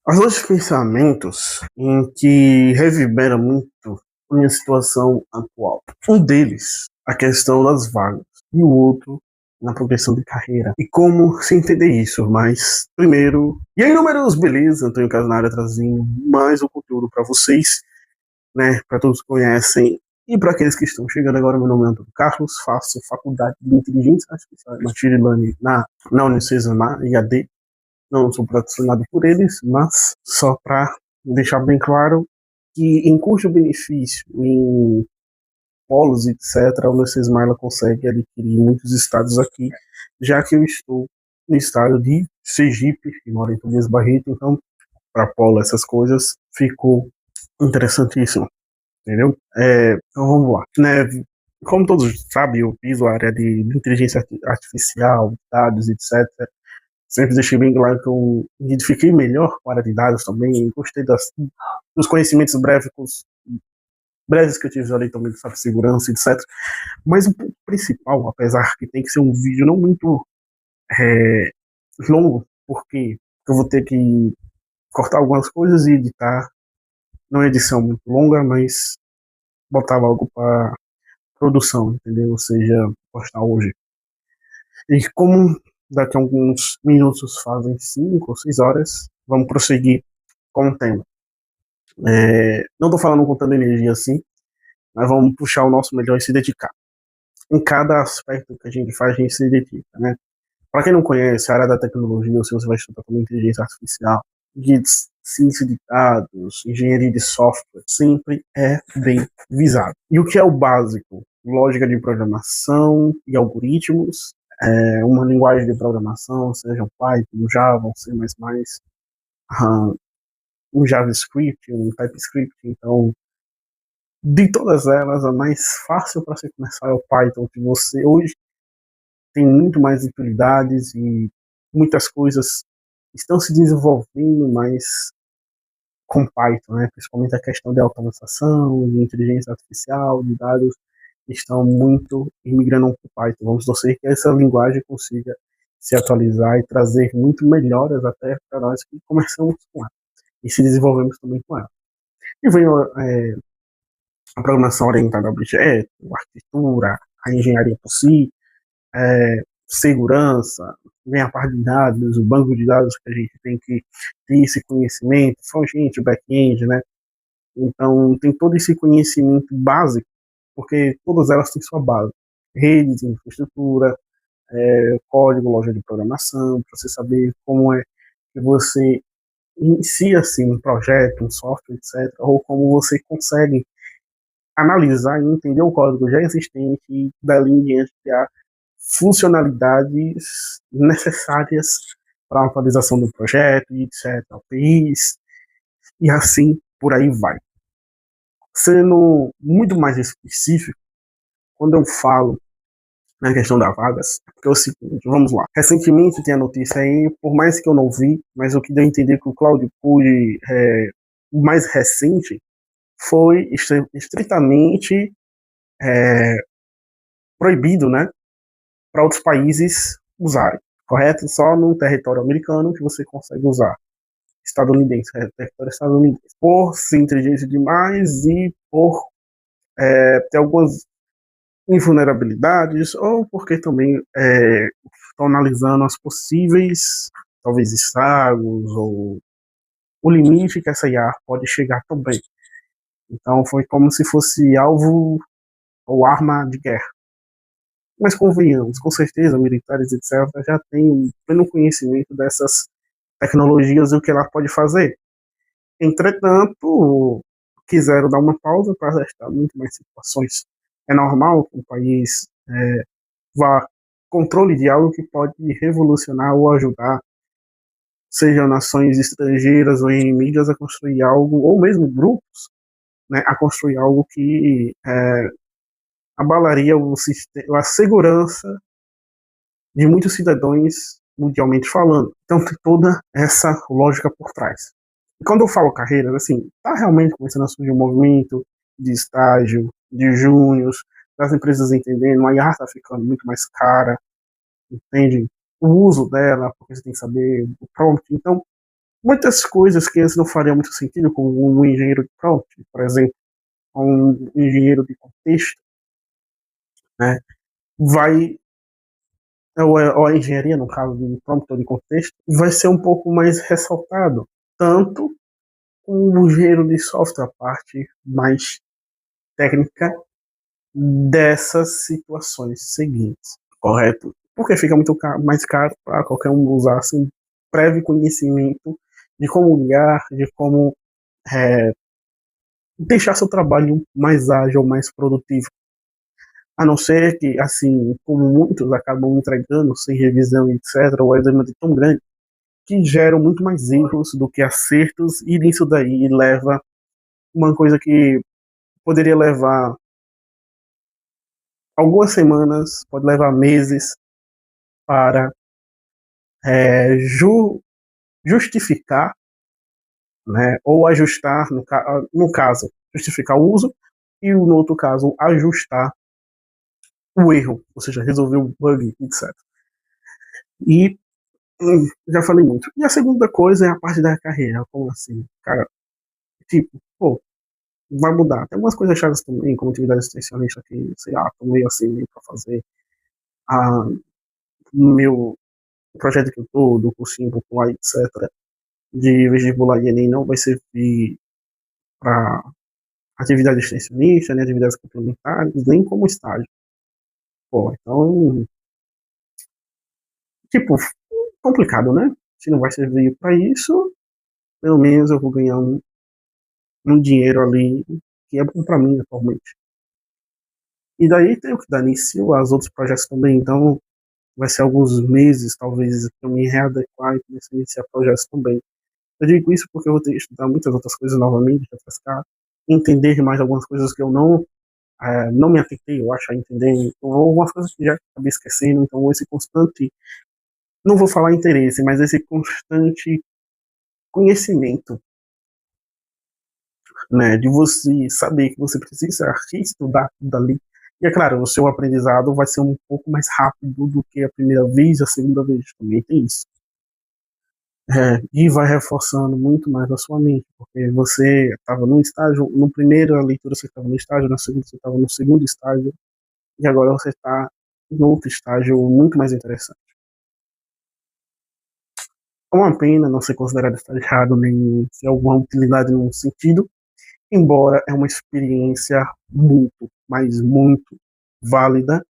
Há dois pensamentos em que reverberam muito a minha situação atual. Um deles, a questão das vagas, e o outro, na progressão de carreira. E como se entender isso, mas primeiro... E aí, números, beleza, Antônio Casanara trazendo mais um conteúdo para vocês, né, para todos que conhecem. E para aqueles que estão chegando agora, meu nome é Antônio Carlos, faço faculdade de Inteligência Artificial e Machine Learning na Unicesumar, IAD. Não sou patrocinado por eles, mas só para deixar bem claro que em custo-benefício, em polos, etc., o Ulisses Maila consegue adquirir muitos estados aqui, já que eu estou no estado de Sergipe, que mora em Tobias Barreto, então, para polo, essas coisas, ficou interessantíssimo, entendeu? Então vamos lá. Né? Como todos sabem, eu fiz a área de inteligência artificial, dados, etc., sempre deixei bem claro que eu me identifiquei melhor com a área de dados também, gostei dos conhecimentos breves que eu tive ali também de segurança, etc. Mas o ponto principal, apesar que tem que ser um vídeo não muito é, longo, porque eu vou ter que cortar algumas coisas e editar, não é edição muito longa, mas botar logo para produção, entendeu? Ou seja, postar hoje. E como daqui a alguns minutos fazem 5 ou 6 horas, vamos prosseguir com o tema. Não estou falando contando energia assim, mas vamos puxar o nosso melhor e se dedicar. Em cada aspecto que a gente faz, a gente se dedica, né? Para quem não conhece a área da tecnologia, ou se você vai estudar também inteligência artificial, de ciência de dados, engenharia de software, sempre é bem visado. E o que é o básico? Lógica de programação e algoritmos, uma linguagem de programação, seja um Python, um Java, um C++, um JavaScript, um TypeScript. Então, de todas elas, a mais fácil para você começar é o Python, que você hoje tem muito mais utilidades e muitas coisas estão se desenvolvendo mais com Python, né? Principalmente a questão de automatização, de inteligência artificial, de dados, estão muito migrando para Python. Vamos torcer que essa linguagem consiga se atualizar e trazer muito melhoras até para nós que começamos com ela e se desenvolvemos também com ela. E vem a programação orientada a objeto, a arquitetura, a engenharia por si, segurança, vem a parte de dados, o banco de dados que a gente tem que ter esse conhecimento, front-end, back-end, né? Então, tem todo esse conhecimento básico, porque todas elas têm sua base. Redes, infraestrutura, código, loja de programação, para você saber como é que você inicia assim, um projeto, um software, etc., ou como você consegue analisar e entender o código já existente e dali em diante criar funcionalidades necessárias para a atualização do projeto, etc., APIs, e assim por aí vai. Sendo muito mais específico, quando eu falo na questão das vagas, porque é o seguinte, vamos lá. Recentemente tem a notícia aí, por mais que eu não vi, mas eu queria entender que o Cloud Code o mais recente foi estritamente proibido, né, para outros países usarem, correto? Só no território americano que você consegue usar. Estadunidense, território estadunidense. Por ser inteligente demais e por ter algumas invulnerabilidades, ou porque também estão analisando as possíveis, talvez, estragos, ou o limite que essa IA pode chegar também. Então foi como se fosse alvo ou arma de guerra. Mas convenhamos, com certeza, militares, etc., já têm um pleno conhecimento dessas tecnologias e o que ela pode fazer. Entretanto, quiseram dar uma pausa para testar muito mais situações. É normal que um país vá controle de algo que pode revolucionar ou ajudar, seja nações estrangeiras ou inimigas, a construir algo, ou mesmo grupos, né, a construir algo que abalaria a segurança de muitos cidadãos mundialmente falando. Então tem toda essa lógica por trás. E quando eu falo carreira, assim, tá realmente começando a surgir um movimento de estágio, de júniors, das empresas entendendo, a IA está ficando muito mais cara, entende? O uso dela, porque você tem que saber o prompt. Então, muitas coisas que antes não fariam muito sentido, como um engenheiro de prompt, por exemplo, um engenheiro de contexto, né, vai, ou a engenharia, no caso de prompt ou de contexto, vai ser um pouco mais ressaltado, tanto com o engenheiro de software, a parte mais técnica dessas situações seguintes, correto? Porque fica muito mais caro para qualquer um usar sem prévio conhecimento de como ligar, de como é, deixar seu trabalho mais ágil, mais produtivo. A não ser que, assim, como muitos acabam entregando sem revisão, etc., o demanda é tão grande que geram muito mais erros do que acertos, e nisso daí leva uma coisa que poderia levar algumas semanas, pode levar meses para é, justificar, né, ou ajustar, no caso, justificar o uso, e no outro caso, ajustar o erro, ou seja, resolver o bug, etc. E já falei muito. E a segunda coisa é a parte da carreira. Como assim? Cara, tipo, pô, vai mudar. Tem algumas coisas chaves também, como atividade extensionista, que, sei lá, tô meio assim, meio pra fazer. A, meu projeto que eu tô, do cursinho popular, etc., de vestibular e Enem, não vai servir para atividade extensionista, nem atividades complementares, nem como estágio. Pô, então, tipo, complicado, né? Se não vai servir para isso, pelo menos eu vou ganhar um dinheiro ali que é bom para mim atualmente. E daí tenho que dar início aos outros projetos também, então vai ser alguns meses, talvez, para me readequar e começar a iniciar projetos também. Eu digo isso porque eu vou ter que estudar muitas outras coisas novamente, refrescar, entender mais algumas coisas que eu não me atentei, eu acho, a entender, ou algumas coisas que já acabei esquecendo, então esse constante, não vou falar interesse, mas esse constante conhecimento, né, de você saber que você precisa estudar tudo ali. E é claro, o seu aprendizado vai ser um pouco mais rápido do que a primeira vez, a segunda vez, também tem isso. E vai reforçando muito mais a sua mente, porque você estava no estágio, no primeiro leitura você estava no estágio, na segunda você estava no segundo estágio, e agora você está em outro estágio muito mais interessante. É uma pena não ser considerado estagiário nem ter alguma utilidade num sentido, embora é uma experiência muito, mas muito válida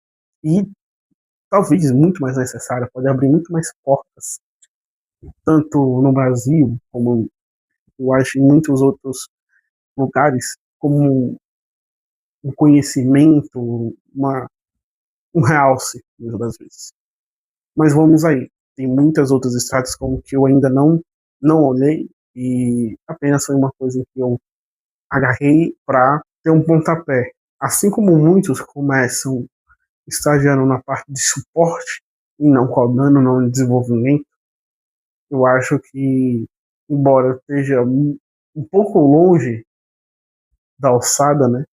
e talvez muito mais necessária, pode abrir muito mais portas, tanto no Brasil como eu acho em muitos outros lugares, como um conhecimento, um realce, muitas das vezes. Mas vamos aí, tem muitas outras estradas como que eu ainda não olhei e apenas foi uma coisa que eu agarrei para ter um pontapé. Assim como muitos começam estagiando na parte de suporte e não codando, não em desenvolvimento, eu acho que, embora eu esteja um pouco longe da alçada, né,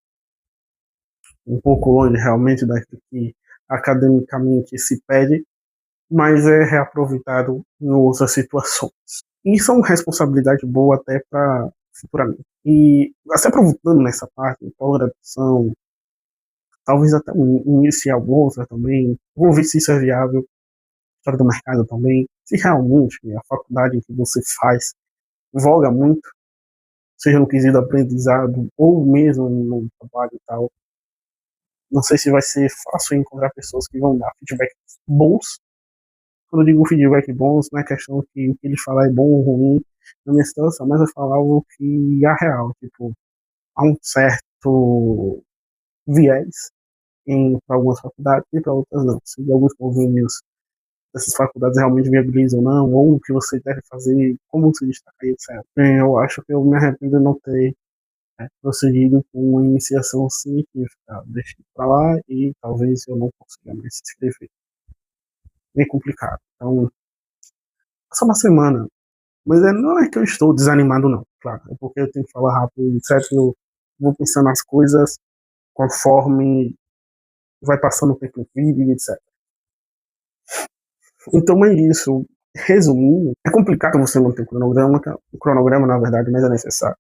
um pouco longe realmente daquilo que academicamente se pede, mas é reaproveitado em outras situações. E isso é uma responsabilidade boa até para futuramente. E até aproveitando nessa parte, pós-graduação, talvez até iniciar outra também, vamos ver se isso é viável, história do mercado também, se realmente a faculdade que você faz voga muito, seja no quesito aprendizado ou mesmo no trabalho e tal. Não sei se vai ser fácil encontrar pessoas que vão dar feedbacks bons. Quando eu digo feedback bons, não é questão que o que ele falar é bom ou ruim na minha situação, mas é falar o que é real. Tipo, há um certo viés para algumas faculdades e para outras não. Se alguns convênios dessas faculdades realmente viabilizam ou não, ou o que você deve fazer, como se destacar, etc. Eu acho que eu me arrependo de não ter prosseguido com uma iniciação científica. Deixei para lá e talvez eu não consiga mais se inscrever. Bem complicado. Então, só uma semana. Mas não é que eu estou desanimado, não. Claro, é porque eu tenho que falar rápido, etc. Eu vou pensando nas coisas conforme vai passando o tempo no vídeo, etc. Então é isso. Resumindo, é complicado você manter um cronograma, na verdade, mas é necessário.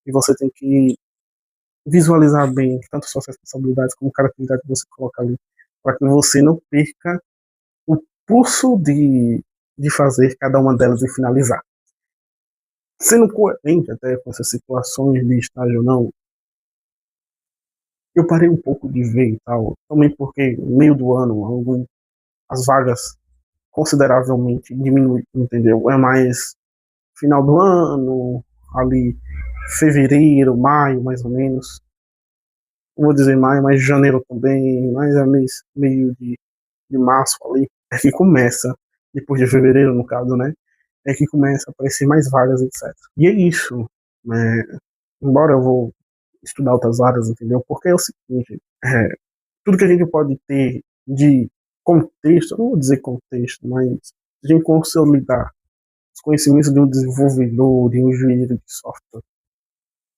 E você tem que visualizar bem tanto suas responsabilidades como cada atividade que você coloca ali, para que você não perca o pulso de fazer cada uma delas e finalizar. Sendo coerente até com essas situações de estágio ou não, eu parei um pouco de ver e tal, também porque no meio do ano as vagas consideravelmente diminuem, entendeu? É mais final do ano, ali fevereiro, maio, mais ou menos. Não vou dizer maio, mas janeiro também, mais é meio de março ali, é que começa, depois de fevereiro, no caso, né? É que começa a aparecer mais vagas, etc. E é isso, né? Embora eu vou estudar outras áreas, entendeu? Porque é o seguinte, tudo que a gente pode ter de contexto, eu não vou dizer contexto, mas a gente consolidar os conhecimentos de um desenvolvedor, de um engenheiro de software,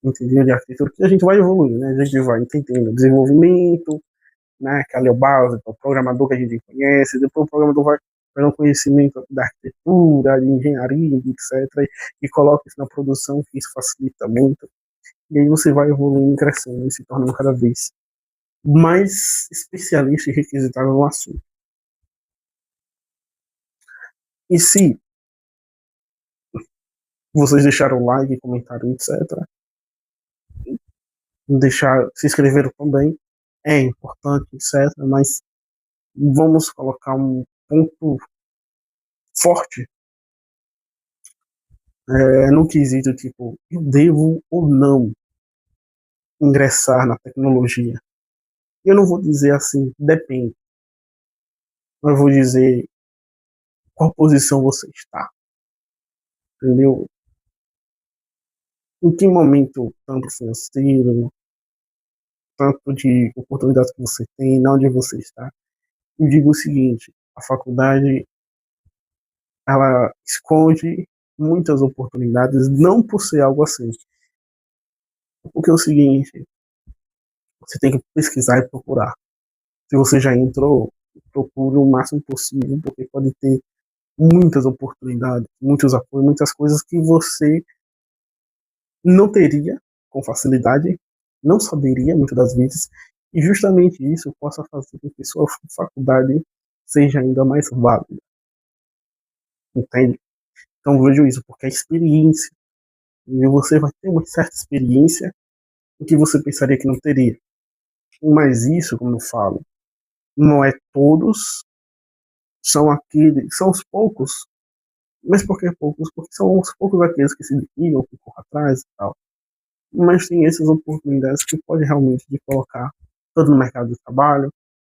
entendeu? De arquitetura, que a gente vai evoluir, né? A gente vai entendendo desenvolvimento, né? Que ali é o básico, o programador que a gente conhece, depois o programador vai pegando conhecimento da arquitetura, de engenharia, etc. E coloca isso na produção, que isso facilita muito. E aí você vai evoluindo, crescendo e se tornando cada vez mais especialista e requisitado no assunto. E se vocês deixaram o like, comentaram, etc., deixar, se inscreveram também, é importante, etc., mas vamos colocar um ponto forte no quesito, tipo, eu devo ou não ingressar na tecnologia? Eu não vou dizer assim, depende. Eu vou dizer qual posição você está, entendeu? Em que momento, tanto financeiro, tanto de oportunidades que você tem, onde você está. Eu digo o seguinte, a faculdade, ela esconde muitas oportunidades, não por ser algo assim. Porque é o seguinte, você tem que pesquisar e procurar. Se você já entrou, procure o máximo possível, porque pode ter muitas oportunidades, muitos apoios, muitas coisas que você não teria com facilidade, não saberia muitas das vezes, e justamente isso possa fazer com que sua faculdade seja ainda mais válida, entende? Então vejo isso, porque a experiência, e você vai ter uma certa experiência o que você pensaria que não teria. Mas isso, como eu falo, não é todos, são aqueles, são os poucos. Mas por que poucos? Porque são os poucos aqueles que se desligam, que correm atrás e tal. Mas tem essas oportunidades que pode realmente te colocar tanto no mercado de trabalho,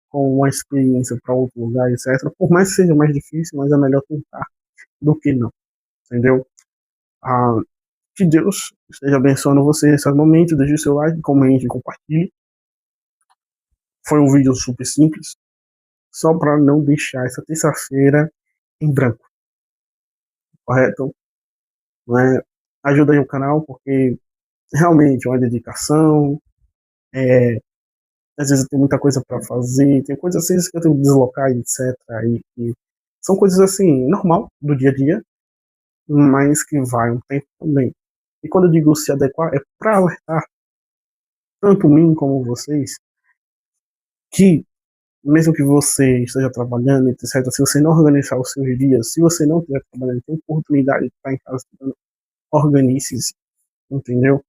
com uma experiência para outro lugar, etc. Por mais que seja mais difícil, mas é melhor tentar do que não, entendeu? Ah, que Deus esteja abençoando você nesse momento. Deixe o seu like, comente e compartilhe. Foi um vídeo super simples, só para não deixar essa terça-feira em branco, correto? Né? Ajuda aí o canal, porque realmente é uma dedicação. É, às vezes tem muita coisa para fazer, tem coisas assim que eu tenho que deslocar, etc. E são coisas assim, normal, do dia a dia, mas que vai um tempo também. E quando eu digo se adequar, é para alertar tanto mim como vocês que, mesmo que você esteja trabalhando, etc., se você não organizar os seus dias, se você não estiver trabalhando, tem oportunidade de estar em casa estudando, organize-se, entendeu?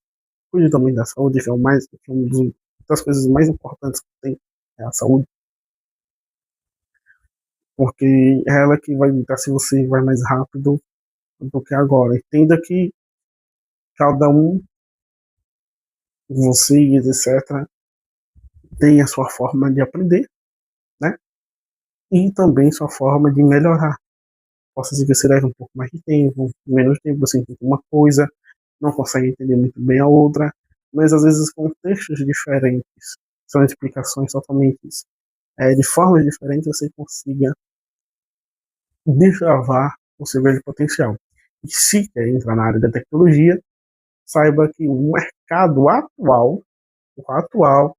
Cuide também da saúde, que é o mais, que é uma das coisas mais importantes que tem, é a saúde, porque é ela que vai ditar se você vai mais rápido do que agora. Entenda que cada um, vocês, etc., tem a sua forma de aprender, né? E também sua forma de melhorar. Possa ser que você leve um pouco mais de tempo, menos tempo, você entende uma coisa, não consegue entender muito bem a outra, mas às vezes contextos diferentes, são explicações totalmente de formas diferentes, você consiga desbravar o seu grande potencial. E se quer entrar na área da tecnologia, saiba que o mercado atual, o atual,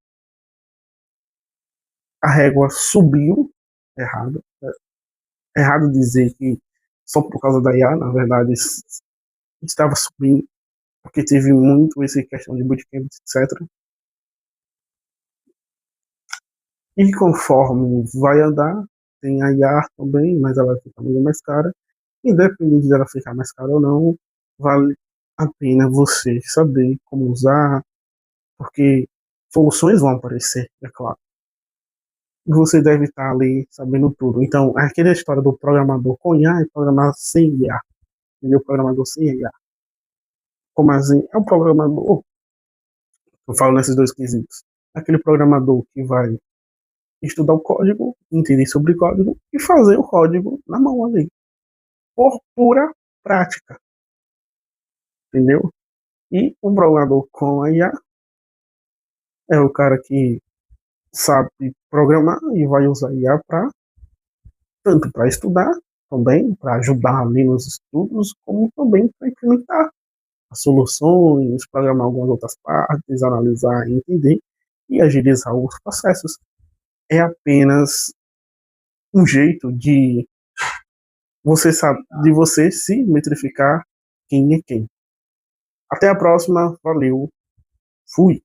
a régua subiu, errado, errado dizer que só por causa da IA, na verdade, estava subindo, porque teve muito essa questão de bootcamp, etc. E conforme vai andar, tem a IA também, mas ela vai ficar muito mais cara. Independente dela ficar mais cara ou não, vale a pena você saber como usar, porque soluções vão aparecer, é claro. Você deve estar ali sabendo tudo. Então, aquela história do programador com IA e programar sem IA. Entendeu? O programador sem IA. Como assim? É o programador. Eu falo nesses dois quesitos. Aquele programador que vai estudar o código, entender sobre código e fazer o código na mão ali. Por pura prática. Entendeu? E o programador com a IA é o cara que sabe programar e vai usar IA para tanto para estudar, também para ajudar ali nos estudos, como também para implementar as soluções, programar algumas outras partes, analisar, entender e agilizar os processos. É apenas um jeito de você sabe, de você se metrificar quem é quem. Até a próxima, valeu, fui.